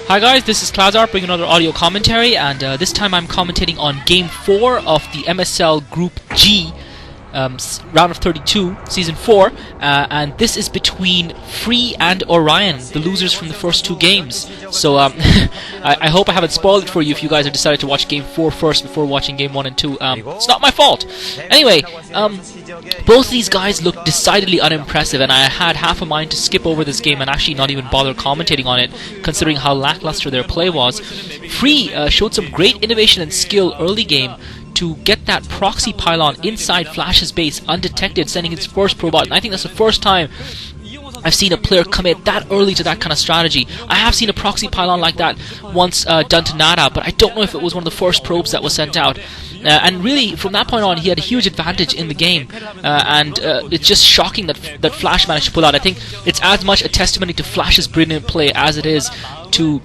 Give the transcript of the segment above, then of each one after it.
Hi guys, this is Klazart bringing another audio commentary, and this time I'm commentating on Game 4 of the MSL Group G, round of 32, Season 4, and this is between Free and Orion, the losers from the first two games. So I hope I haven't spoiled it for you if you guys have decided to watch Game 4 first before watching Game 1 and 2. It's not my fault. Anyway, both of these guys look decidedly unimpressive, and I had half a mind to skip over this game and actually not even bother commentating on it, considering how lackluster their play was. Free showed some great innovation and skill early game to get that proxy pylon inside Flash's base undetected, sending its first probot, and I think that's the first time I've seen a player commit that early to that kind of strategy. I have seen a proxy pylon like that once done to Nada, but I don't know if it was one of the first probes that was sent out. And really, from that point on, he had a huge advantage in the game, and it's just shocking that Flash managed to pull out. I think it's as much a testimony to Flash's brilliant play as it is to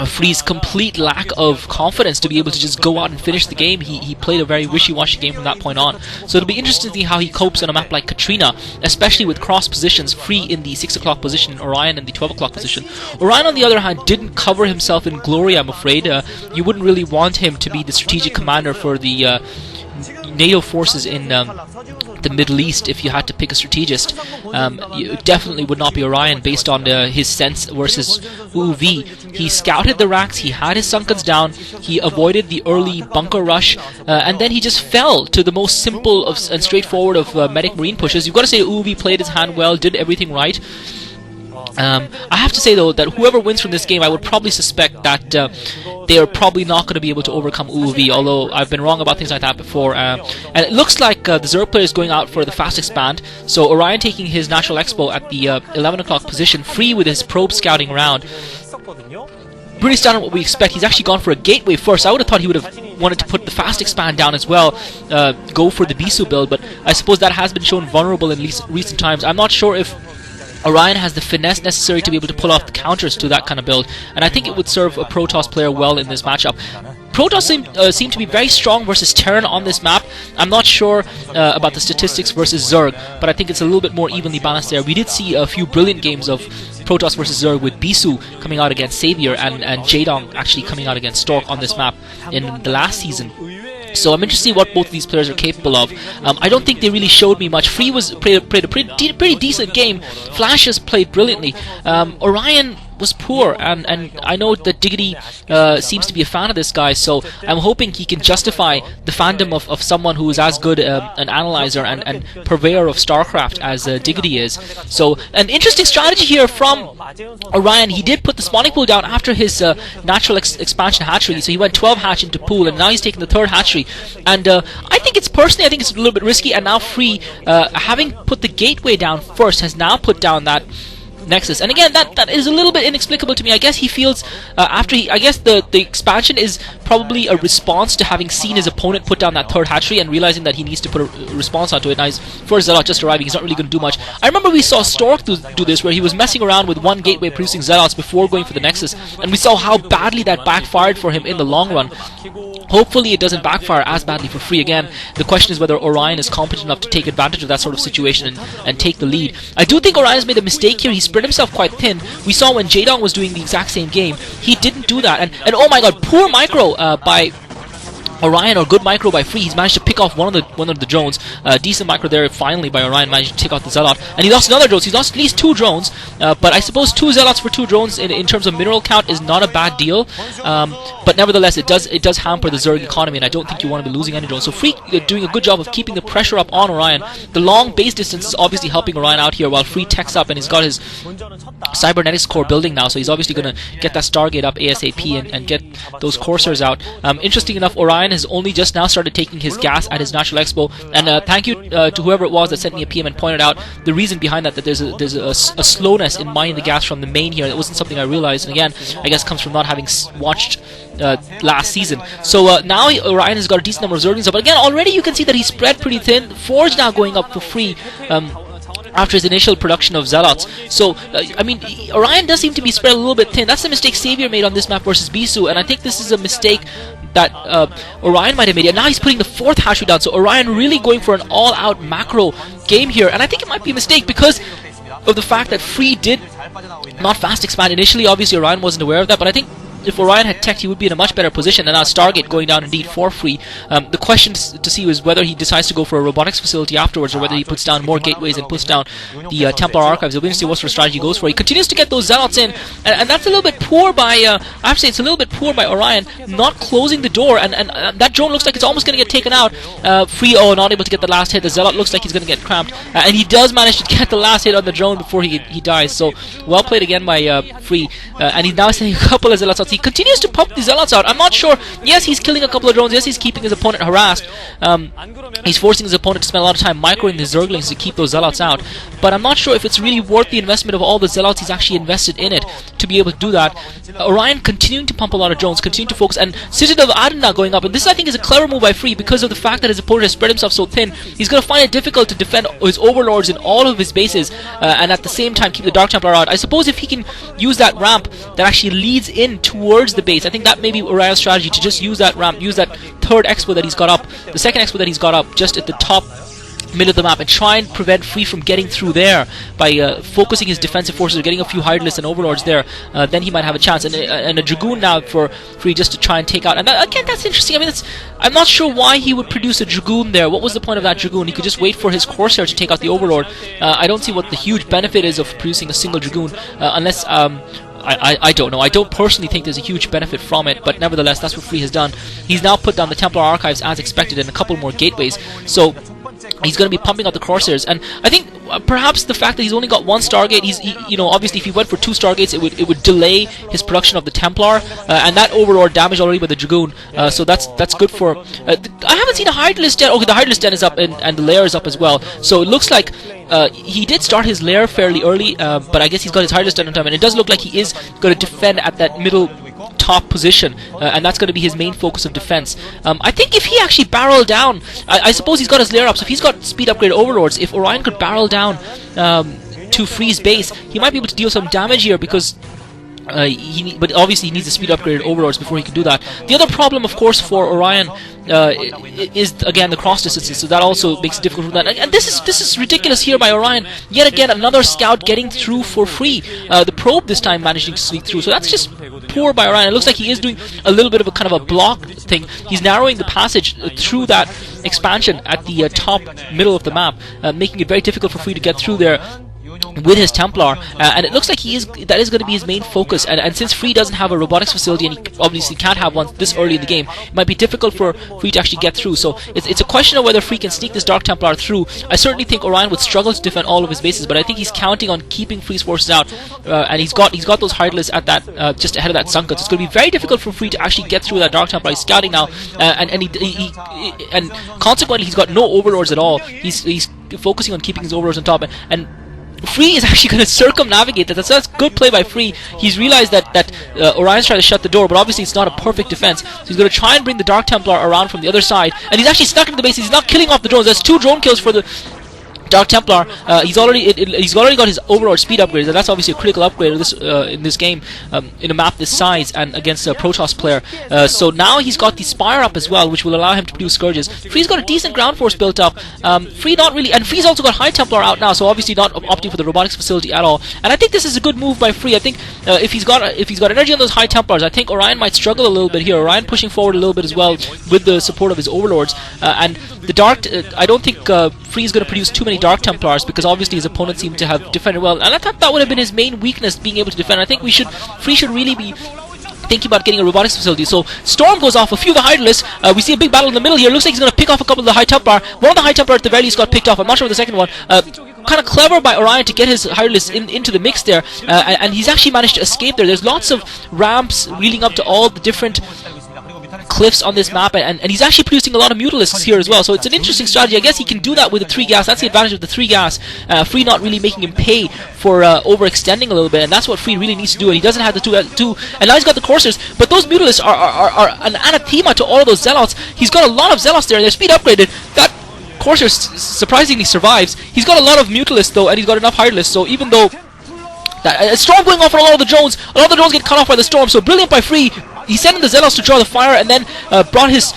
Free's complete lack of confidence to be able to just go out and finish the game. He played a very wishy-washy game from that point on. So it'll be interesting to see how he copes on a map like Katrina, especially with cross positions, Free in the 6 o'clock position and Orion in the 12 o'clock position. Orion, on the other hand, didn't cover himself in glory, I'm afraid. You wouldn't really want him to be the strategic commander for the NATO forces in the Middle East if you had to pick a strategist. You definitely would not be Orion based on his sense versus UV. He scouted the racks, he had his sunkens down, he avoided the early bunker rush, and then he just fell to the most simple and straightforward of medic marine pushes. You've got to say UV played his hand well, did everything right. I have to say though that whoever wins from this game, I would probably suspect that they are probably not going to be able to overcome UV, although I've been wrong about things like that before. And it looks like the Zerg player is going out for the fast expand, so Orion taking his natural expo at the 11 o'clock position, Free with his probe scouting around. Pretty standard what we expect. He's actually gone for a gateway first. I would have thought he would have wanted to put the fast expand down as well, go for the Bisu build, but I suppose that has been shown vulnerable in recent times. I'm not sure if Orion has the finesse necessary to be able to pull off the counters to that kind of build, and I think it would serve a Protoss player well in this matchup. Protoss seem to be very strong versus Terran on this map. I'm not sure about the statistics versus Zerg, but I think it's a little bit more evenly balanced there. We did see a few brilliant games of Protoss versus Zerg with Bisu coming out against Savior and Jaedong actually coming out against Stork on this map in the last season. So I'm interested to see what both of these players are capable of. I don't think they really showed me much. Free played a pretty decent game. Flash has played brilliantly. Orion was poor, and I know that Diggity seems to be a fan of this guy, so I'm hoping he can justify the fandom of someone who is as good an analyzer and purveyor of StarCraft as Diggity is. So an interesting strategy here from Orion. He did put the spawning pool down after his natural expansion hatchery, so he went 12 hatch into pool, and now he's taking the third hatchery, and I think it's a little bit risky, and now Free, having put the gateway down first, has now put down that Nexus, and again that is a little bit inexplicable to me. I guess he feels I guess the expansion is probably a response to having seen his opponent put down that third hatchery and realizing that he needs to put a response onto it. Now, his first Zealot just arriving, he's not really going to do much. I remember we saw Stork do this, where he was messing around with one gateway producing Zealots before going for the Nexus, and we saw how badly that backfired for him in the long run. Hopefully it doesn't backfire as badly for Free. Again, the question is whether Orion is competent enough to take advantage of that sort of situation and take the lead. I do think Orion's made a mistake here. He spread himself quite thin. We saw when Jaedong was doing the exact same game, he didn't do that, and oh my god, poor micro by Orion, or good micro by Free. He's managed to pick off one of the drones. Decent micro there finally by Orion, managed to take out the Zealot, and he lost another drone. So he's lost at least 2 drones, but I suppose 2 Zealots for 2 drones in terms of mineral count is not a bad deal, but nevertheless it does hamper the Zerg economy, and I don't think you want to be losing any drones. So Free doing a good job of keeping the pressure up on Orion. The long base distance is obviously helping Orion out here, while Free techs up, and he's got his cybernetics core building now, so he's obviously going to get that Stargate up ASAP and get those coursers out. Interesting enough, Orion has only just now started taking his gas at his natural expo, and thank you to whoever it was that sent me a PM and pointed out the reason behind that there's a slowness in mining the gas from the main here. That wasn't something I realized, and again, I guess comes from not having watched last season. So now Orion has got a decent number of Zerglings up, but again, already you can see that he's spread pretty thin. Forge now going up for Free after his initial production of Zealots. So, I mean, Orion does seem to be spread a little bit thin. That's the mistake Savior made on this map versus Bisu, and I think this is a mistake that Orion might have made. And now he's putting the 4th hatchery down, so Orion really going for an all-out macro game here, and I think it might be a mistake because of the fact that Free did not fast expand initially. Obviously Orion wasn't aware of that, but I think if Orion had teched, he would be in a much better position. And now Stargate going down indeed for Free. The question to see is whether he decides to go for a robotics facility afterwards, or whether he puts down more gateways and puts down the Templar archives. It'll be interesting what sort of strategy he goes for. He continues to get those zealots in, and that's a little bit poor by, I have to say, it's a little bit poor by Orion, not closing the door, and that drone looks like it's almost going to get taken out. Free, not able to get the last hit. The zealot looks like he's going to get cramped, and he does manage to get the last hit on the drone before he dies. So well played again by Free, and he's now sending a couple of zealots out. He continues to pump the zealots out. I'm not sure. Yes, he's killing a couple of drones. Yes, he's keeping his opponent harassed. He's forcing his opponent to spend a lot of time microing the Zerglings to keep those zealots out. But I'm not sure if it's really worth the investment of all the zealots he's actually invested in it to be able to do that. Orion continuing to pump a lot of drones, continuing to focus, and Citadel of Adana going up. And this, I think, is a clever move by Free because of the fact that his opponent has spread himself so thin. He's going to find it difficult to defend his overlords in all of his bases, and at the same time keep the Dark Templar out. I suppose if he can use that ramp that actually leads in towards the base, I think that may be Orion's strategy, to just use that ramp, use that third expo that he's got up, the second expo that he's got up just at the top middle of the map, and try and prevent Free from getting through there by focusing his defensive forces or getting a few Hydalists and Overlords there. Then he might have a chance, and a Dragoon now for Free just to try and take out. And that, again, that's interesting. I mean, I'm not sure why he would produce a Dragoon there. What was the point of that Dragoon? He could just wait for his Corsair to take out the Overlord. I don't see what the huge benefit is of producing a single Dragoon, unless I don't know. I don't personally think there's a huge benefit from it, but nevertheless, that's what Free has done. He's now put down the Templar archives as expected and a couple more gateways. So he's going to be pumping out the Corsairs, and I think perhaps the fact that he's only got one Stargate, obviously if he went for two Stargates, it would delay his production of the Templar, and that Overlord damaged already by the Dragoon. So that's good for. I haven't seen a Hydalist Den. Okay, the Hydalist Den is up, and the lair is up as well. So it looks like he did start his lair fairly early, but I guess he's got his Hydalist Den on time, and it does look like he is going to defend at that middle top position, and that's going to be his main focus of defense. I think if he actually barreled down, I suppose he's got his lair up, so if he's got speed upgrade Overlords, if Orion could barrel down to Free's base, he might be able to deal some damage here, because but obviously he needs the speed upgraded Overlords before he can do that. The other problem, of course, for Orion is again the cross distances, so that also makes it difficult for that. And this is ridiculous here by Orion. Yet again, another scout getting through for Free. The probe this time managing to sneak through, so that's just poor by Orion. It looks like he is doing a little bit of a kind of a block thing. He's narrowing the passage through that expansion at the top middle of the map, making it very difficult for Free to get through there with his Templar, and it looks like that is going to be his main focus, and since Free doesn't have a robotics facility, and he obviously can't have one this early in the game, it might be difficult for Free to actually get through. So it's a question of whether Free can sneak this Dark Templar through. I certainly think Orion would struggle to defend all of his bases, but I think he's counting on keeping Free's forces out, and he's got those Hydalists at that just ahead of that Sunken, so it's going to be very difficult for Free to actually get through that Dark Templar. He's scouting now, and consequently he's got no Overlords at all. He's focusing on keeping his Overlords on top, and Free is actually going to circumnavigate that. That's good play by Free. He's realized that Orion's trying to shut the door, but obviously it's not a perfect defense. So he's going to try and bring the Dark Templar around from the other side, and he's actually stuck into the base. He's not killing off the drones. There's 2 drone kills for the Dark Templar. He's already got his Overlord speed upgrades, and that's obviously a critical upgrade in this game, in a map this size and against a Protoss player. So now he's got the Spire up as well, which will allow him to produce Scourges. Free's got a decent ground force built up. Free not really, and Free's also got High Templar out now, so obviously not opting for the robotics facility at all. And I think this is a good move by Free. I think if he's got energy on those High Templars, I think Orion might struggle a little bit here. Orion pushing forward a little bit as well with the support of his Overlords, and the Dark. I don't think Free's going to produce too many Dark Templars, because obviously his opponent seemed to have defended well, and I thought that would have been his main weakness, being able to defend. I think Free should really be thinking about getting a robotics facility. So Storm goes off a few of the Hydalists. We see a big battle in the middle here. Looks like he's going to pick off a couple of the High Templar. One of the High Templar at the very least got picked off. I'm not sure what the second one. Kind of clever by Orion to get his Hydalists into the mix there, and he's actually managed to escape there. There's lots of ramps leading up to all the different cliffs on this map, and he's actually producing a lot of Mutalisks here as well, so it's an interesting strategy. I guess he can do that with the 3 gas. That's the advantage of the 3 gas. Free not really making him pay for overextending a little bit, and that's what Free really needs to do, and he doesn't have the 2, and now he's got the Corsairs, but those Mutalisks are an anathema to all of those Zealots. He's got a lot of Zealots there, and they're speed upgraded. That Corsair surprisingly survives. He's got a lot of Mutalisks though, and he's got enough Hydalists, so even though that Storm going off on a lot of the drones get cut off by the Storm, so brilliant by Free. He sent in the Zealots to draw the fire, and then brought his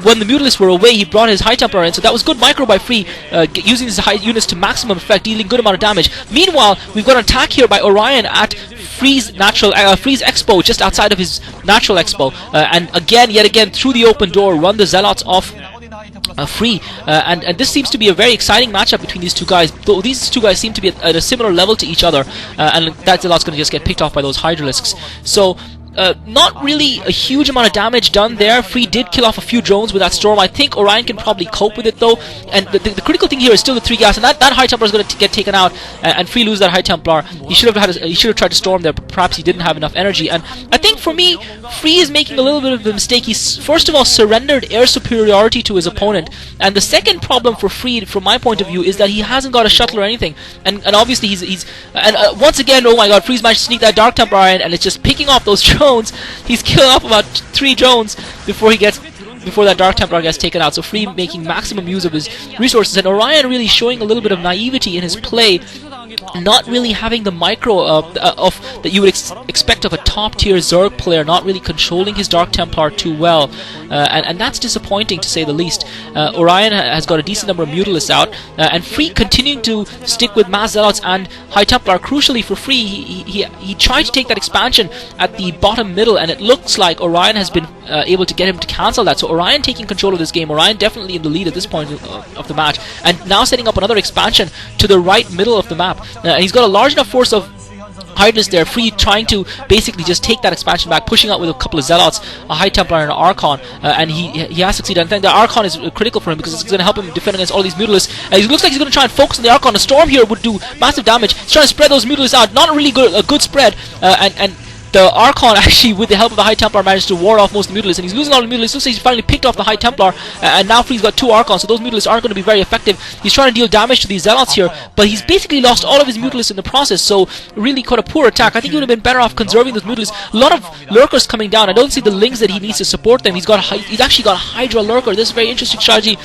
when the Mutalisks were away, he brought his High Templar in, so that was good micro by Free, using his high units to maximum effect, dealing good amount of damage. Meanwhile, we've got an attack here by Orion at Free's Expo, just outside of his natural Expo, and yet again, through the open door, run the Zealots off Free, and this seems to be a very exciting matchup between these two guys. Though these two guys seem to be at a similar level to each other, and that Zealot's going to just get picked off by those Hydralisks. So not really a huge amount of damage done there. Free did kill off a few drones with that storm. I think Orion can probably cope with it though, and the critical thing here is still the 3 gas, and that High Templar is going to get taken out, and Free lose that High Templar. He should have tried to storm there, but perhaps he didn't have enough energy. And I think for me, Free is making a little bit of a mistake. He's first of all surrendered air superiority to his opponent, and the second problem for Free, from my point of view, is that he hasn't got a shuttle or anything, and obviously he's once again, oh my god, Free's managed to sneak that Dark Templar in, and it's just picking off those drones. He's killing off about 3 drones before that Dark Templar gets taken out. So Free making maximum use of his resources, and Orion really showing a little bit of naivety in his play, not really having the micro that you would expect of a top tier Zerg player, not really controlling his Dark Templar too well, and that's disappointing to say the least. Orion has got a decent number of Mutalisks out, and Free continuing to stick with Mass Zealots and High Templar. Crucially for Free, he tried to take that expansion at the bottom middle, and it looks like Orion has been able to get him to cancel that. So Orion taking control of this game. Orion definitely in the lead at this point of the match, and now setting up another expansion to the right middle of the map. And he's got a large enough force of Hydras there. Free trying to basically just take that expansion back, pushing out with a couple of Zealots, a High Templar and an Archon, and he has succeeded. And I think the Archon is critical for him because it's going to help him defend against all these Mutalisks. And he looks like he's going to try and focus on the Archon. A storm here would do massive damage. He's trying to spread those Mutalisks out. Not really a good spread, and the Archon actually, with the help of the High Templar, managed to ward off most of the Mutalisks, and he's losing all the Mutalisks. Looks like he's finally picked off the High Templar, and now Free's got 2 Archons, so those Mutalisks aren't going to be very effective. He's trying to deal damage to these Zealots here, but he's basically lost all of his Mutalisks in the process, so really quite a poor attack. I think he would have been better off conserving those Mutalisks. A lot of Lurkers coming down. I don't see the links that he needs to support them. He's actually got Hydra Lurker. This is a very interesting strategy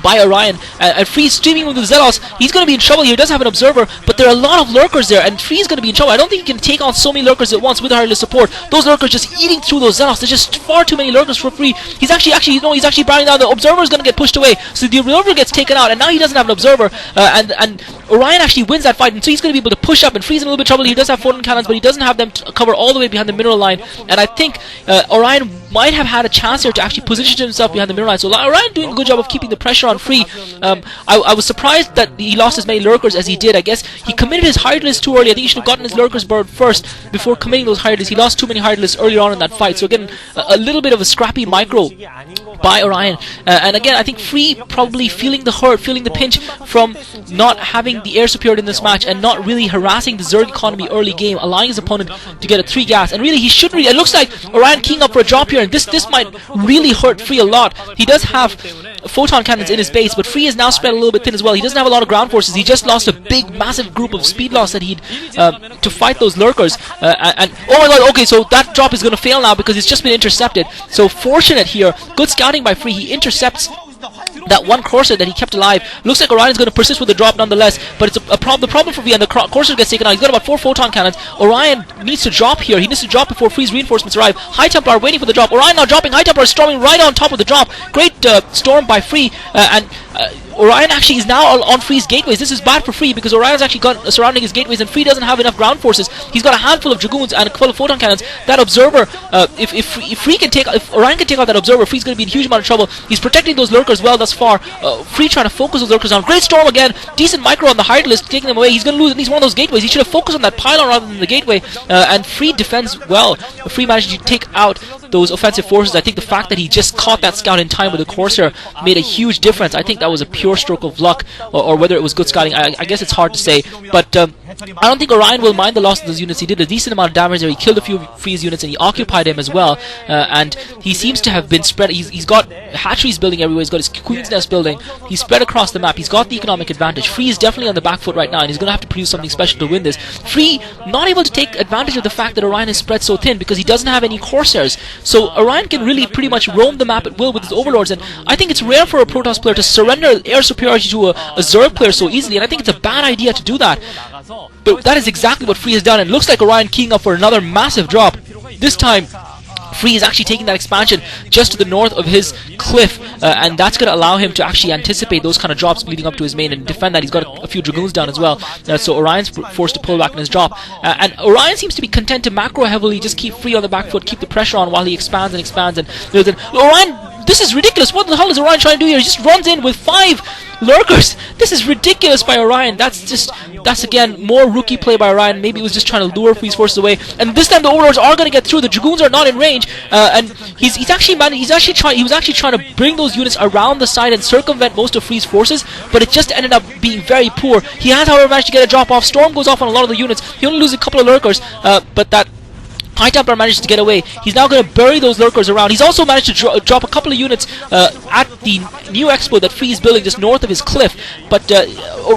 by Orion, and Free's streaming with the Zealots. He's going to be in trouble here. He does have an observer, but there are a lot of Lurkers there, and Free's going to be in trouble. I don't think he can take on so many Lurkers at once with Hydra support. Those Lurkers just eating through those Zealots. There's just far too many Lurkers for Free. He's actually bringing down the observer. Is going to get pushed away, so the observer gets taken out, and now he doesn't have an observer, and Orion actually wins that fight, and so he's going to be able to push up, and Free's in a little bit of trouble. He does have photon cannons, but he doesn't have them to cover all the way behind the mineral line, and I think Orion might have had a chance here to actually position himself behind the mineral line. So Orion doing a good job of keeping the pressure on Free. I was surprised that he lost as many Lurkers as he did. I guess he committed his Hydralisks too early. I think he should have gotten his Lurkers bird first before committing those Hydralisks. He lost too many Hydralisks earlier on in that fight. So again, a little bit of a scrappy micro by Orion, and again I think Free probably feeling the hurt, feeling the pinch from not having the air superiority in this match and not really harassing the Zerg economy early game, allowing his opponent to get a 3 gas, and really he shouldn't really. It looks like Orion keying up for a drop here, and this might really hurt Free a lot. He does have photon cannons in his base, but Free is now spread a little bit thin as well. He doesn't have a lot of ground forces. He just lost a big massive group of speed loss that he'd to fight those Lurkers, and oh my god, okay, so that drop is going to fail now because it's just been intercepted. So fortunate here, good scouting by Free. He intercepts that one Corsair that he kept alive. Looks like Orion is going to persist with the drop nonetheless, but it's the problem for V, and the Corsair gets taken out. He's got about 4 photon cannons. Orion needs to drop here. He needs to drop before Free's reinforcements arrive. High Templar waiting for the drop. Orion now dropping. High Templar storming right on top of the drop. Great storm by Free, and Orion actually is now on Free's gateways. This is bad for Free because Orion's actually got surrounding his gateways, and Free doesn't have enough ground forces. He's got a handful of Dragoons and a couple of photon cannons. That observer, if Orion can take out that observer, Free's going to be in a huge amount of trouble. He's protecting those Lurkers well thus far. Free trying to focus those Lurkers on. Great storm again. Decent micro on the Hydralisk, taking them away. He's going to lose at least one of those gateways. He should have focused on that pylon rather than the gateway. And Free defends well. Free managed to take out those offensive forces. I think the fact that he just caught that scout in time with the Corsair made a huge difference. I think that was a pure stroke of luck, or whether it was good scouting, I guess it's hard to say. But I don't think Orion will mind the loss of those units. He did a decent amount of damage there. He killed a few of Free's units, and he occupied him as well. And he seems to have been spread. He's got hatcheries building everywhere. He's got his Queen's Nest building. He's spread across the map. He's got the economic advantage. Free is definitely on the back foot right now, and he's going to have to produce something special to win this. Free not able to take advantage of the fact that Orion is spread so thin because he doesn't have any Corsairs. So Orion can really pretty much roam the map at will with his overlords, and I think it's rare for a Protoss player to surrender air superiority to a Zerg player so easily, and I think it's a bad idea to do that. But that is exactly what Free has done, and it looks like Orion keying up for another massive drop. This time Free is actually taking that expansion just to the north of his cliff, and that's going to allow him to actually anticipate those kind of drops leading up to his main and defend that. He's got a few Dragoons down as well, so Orion's forced to pull back in his drop, and Orion seems to be content to macro heavily, just keep Free on the back foot, keep the pressure on while he expands, and Orion, this is ridiculous. What the hell is Orion trying to do here? He just runs in with 5 lurkers. This is ridiculous by Orion. That's again more rookie play by Orion. Maybe he was just trying to lure Free's forces away. And this time the Overlords are going to get through. The Dragoons are not in range, and he was actually trying to bring those units around the side and circumvent most of Free's forces, but it just ended up being very poor. He has, however, managed to get a drop off. Storm goes off on a lot of the units. He only loses a couple of lurkers, but that High Templar manages to get away. He's now going to bury those lurkers around. He's also managed to drop a couple of units at the new expo that Free is building just north of his cliff. But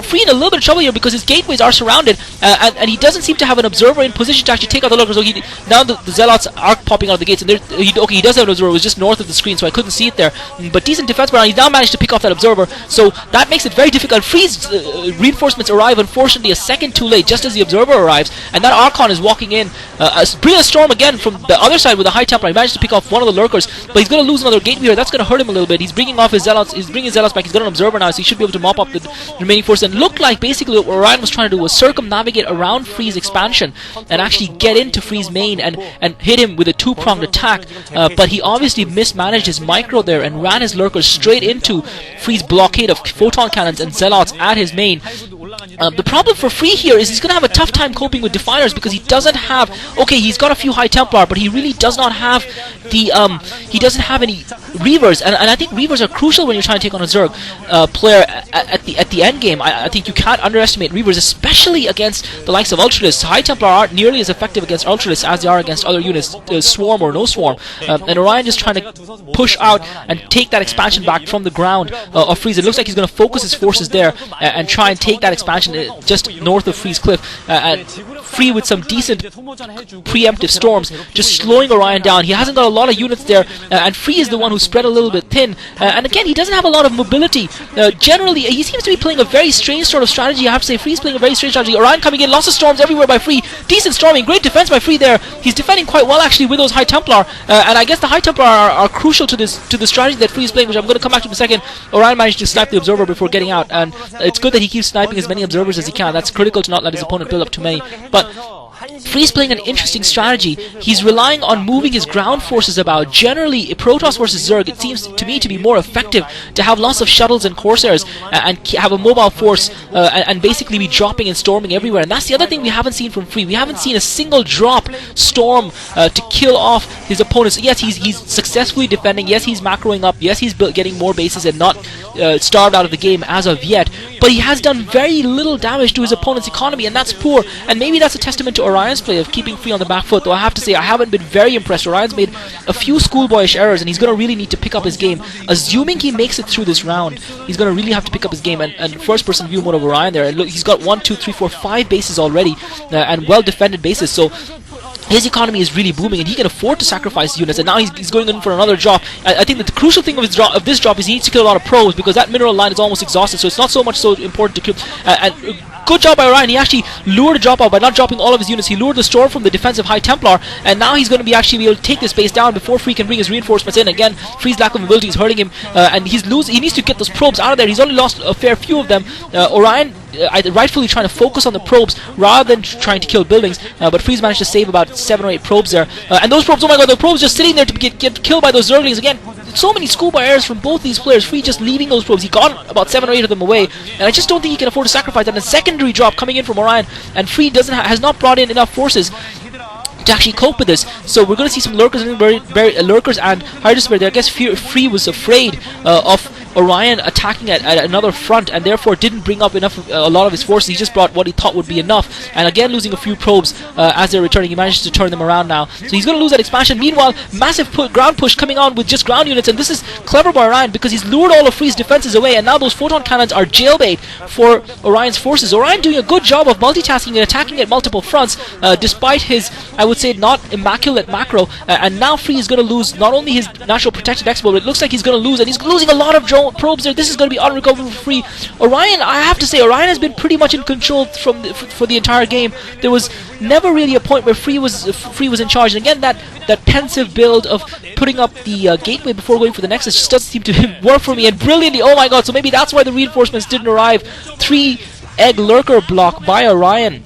Free in a little bit of trouble here because his gateways are surrounded, and he doesn't seem to have an observer in position to actually take out the lurkers. So now the Zealots are popping out of the gates, and he does have an observer. It was just north of the screen, so I couldn't see it there. But decent defense around. He's now managed to pick off that observer, so that makes it very difficult. Free's reinforcements arrive, unfortunately, a second too late, just as the observer arrives, and that Archon is walking in. Brilliant Storm again from the other side with the High Templar. He managed to pick off one of the lurkers, but he's going to lose another gateway here. That's going to hurt him a little bit. He's bringing off his Zealots. He's bringing his Zealots back. He's got an observer now, so he should be able to mop up the remaining force. And looked like basically what Orion was trying to do was circumnavigate around Free's expansion and actually get into Free's main and hit him with a 2-pronged attack. But he obviously mismanaged his micro there and ran his lurkers straight into Free's blockade of photon cannons and Zealots at his main. The problem for Free here is he's going to have a tough time coping with Definers because he doesn't have... Okay, he's got a few High Templar, but he really does not have the... he doesn't have any Reavers, and I think Reavers are crucial when you're trying to take on a Zerg player at the end game. I think you can't underestimate Reavers, especially against the likes of Ultralists. High Templar aren't nearly as effective against Ultralists as they are against other units, Swarm or no Swarm. And Orion just trying to push out and take that expansion back from the ground of Freeze. It looks like he's going to focus his forces there and try and take that expansion just north of Freeze Cliff, and Free with some decent preemptive storms, just slowing Orion down. He hasn't got a lot of units there, and Free is the one who's spread a little bit thin, and again, he doesn't have a lot of mobility. Generally, he seems to be playing a very strange sort of strategy. I have to say, Free's playing a very strange strategy. Orion coming in, lots of storms everywhere by Free. Decent storming, great defense by Free there. He's defending quite well actually with those High Templar, and I guess the High Templar are crucial to the strategy that Free is playing, which I'm going to come back to in a second. Orion managed to snipe the observer before getting out, and it's good that he keeps sniping as many observers as he can. That's critical to not let his opponent build up too many. But Free's playing an interesting strategy. He's relying on moving his ground forces about. Generally, Protoss versus Zerg, it seems to me to be more effective to have lots of shuttles and Corsairs and have a mobile force and basically be dropping and storming everywhere. And that's the other thing we haven't seen from Free. We haven't seen a single drop storm to kill off his opponents. Yes, he's successfully defending. Yes, he's macroing up. Yes, he's getting more bases and not starved out of the game as of yet. But he has done very little damage to his opponent's economy, and that's poor. And maybe that's a testament to Orion's play of keeping Free on the back foot, though I have to say I haven't been very impressed. Orion's made a few schoolboyish errors, and he's going to really need to pick up his game. Assuming he makes it through this round, he's going to really have to pick up his game. And first-person view mode of Orion there, and look, he's got 1, 2, 3, 4, 5 bases already, and well-defended bases, so his economy is really booming, and he can afford to sacrifice units, and now he's going in for another drop. I think that the crucial thing of this drop is he needs to kill a lot of probes, because that mineral line is almost exhausted, so it's not so important to kill. And good job by Orion. He actually lured a drop out by not dropping all of his units. He lured the storm from the defensive High Templar, and now he's going to be able to take this base down before Free can bring his reinforcements in. Again, Free's lack of mobility is hurting him, and he needs to get those probes out of there. He's only lost a fair few of them. Orion rightfully trying to focus on the probes rather than trying to kill buildings, but Free's managed to save about 7 or 8 probes there, and those probes, oh my god, the probes just sitting there to get killed by those Zerglings. Again, so many schoolboy errors from both these players. Free just leaving those probes. He got about 7 or 8 of them away, and I just don't think he can afford to sacrifice that. And a secondary drop coming in from Orion, and Free has not brought in enough forces to actually cope with this. So we're going to see some lurkers and lurkers and high despair there. I guess Free was afraid of Orion attacking at another front, and therefore didn't bring up a lot of his forces. He just brought what he thought would be enough, and again losing a few probes as they're returning. He manages to turn them around now, so he's going to lose that expansion. Meanwhile, massive ground push coming on with just ground units, and this is clever by Orion because he's lured all of Free's defenses away, and now those photon cannons are jailbait for Orion's forces. Orion doing a good job of multitasking and attacking at multiple fronts, despite his, I would say, not immaculate macro, and now Free is going to lose not only his natural protected expo, but it looks like he's going to lose, and he's losing a lot of drones. probes there. This is going to be unrecoverable for Free. Orion, I have to say, Orion has been pretty much in control for the entire game. There was never really a point where Free was in charge. And again, that pensive build of putting up the gateway before going for the Nexus just doesn't seem to work for me. And brilliantly, oh my god, so maybe that's why the reinforcements didn't arrive. 3 egg lurker block by Orion.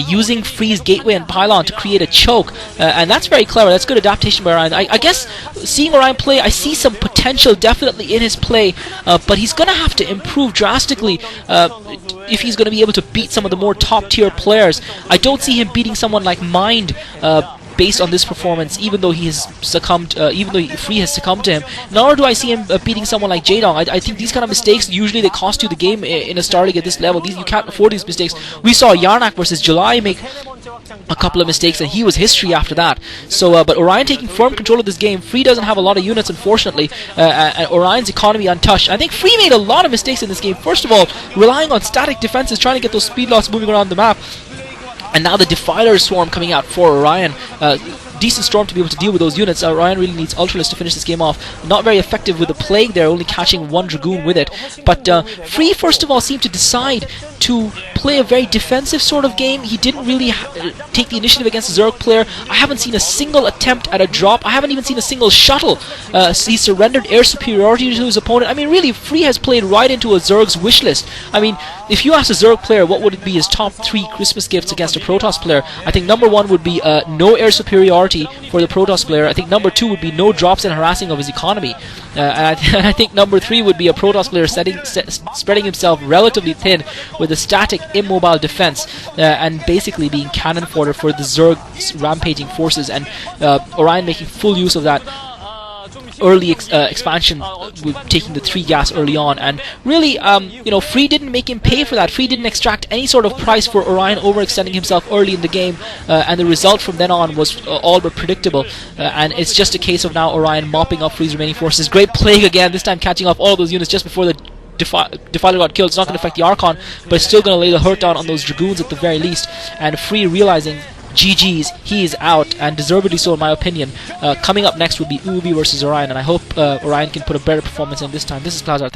Using Free's gateway and pylon to create a choke, and that's very clever. That's good adaptation by Orion. I guess seeing Orion play, I see some potential definitely in his play, but he's going to have to improve drastically if he's going to be able to beat some of the more top tier players. I don't see him beating someone like Mind based on this performance, even though he has succumbed, even though Free has succumbed to him. Nor do I see him beating someone like Jaedong. I think these kind of mistakes, usually they cost you the game in a starting at this level. You can't afford these mistakes. We saw Yarnak versus July make a couple of mistakes, and he was history after that. So, but Orion taking firm control of this game. Free doesn't have a lot of units, unfortunately, and Orion's economy untouched. I think Free made a lot of mistakes in this game. First of all, relying on static defenses, trying to get those speed lots moving around the map. And now the Defiler Swarm coming out for Orion. Decent Storm to be able to deal with those units. Orion really needs Ultralisk to finish this game off. Not very effective with the Plague there, only catching 1 Dragoon with it. But Free, first of all, seemed to decide to play a very defensive sort of game. He didn't really take the initiative against the Zerg player. I haven't seen a single attempt at a drop. I haven't even seen a single shuttle. He surrendered air superiority to his opponent. I mean, really, Free has played right into a Zerg's wish list. I mean, if you ask a Zerg player what would it be his top 3 Christmas gifts against a Protoss player, I think number 1 would be no air superiority for the Protoss player. I think number 2 would be no drops and harassing of his economy. And I think number 3 would be a Protoss player spreading himself relatively thin with a static immobile defense and basically being cannon fodder for the Zerg rampaging forces, and Orion making full use of that early expansion with taking the 3 gas early on. And really, Free didn't make him pay for that. Free didn't extract any sort of price for Orion overextending himself early in the game, and the result from then on was all but predictable. And it's just a case of now Orion mopping up Free's remaining forces. Great Plague again, this time catching off all of those units just before the Defiler got killed. It's not going to affect the Archon, but it's still going to lay the hurt down on those Dragoons at the very least. And Free realizing GG's, he is out, and deservedly so in my opinion. Coming up next would be Ubi versus Orion, and I hope Orion can put a better performance in this time. This is Klazart.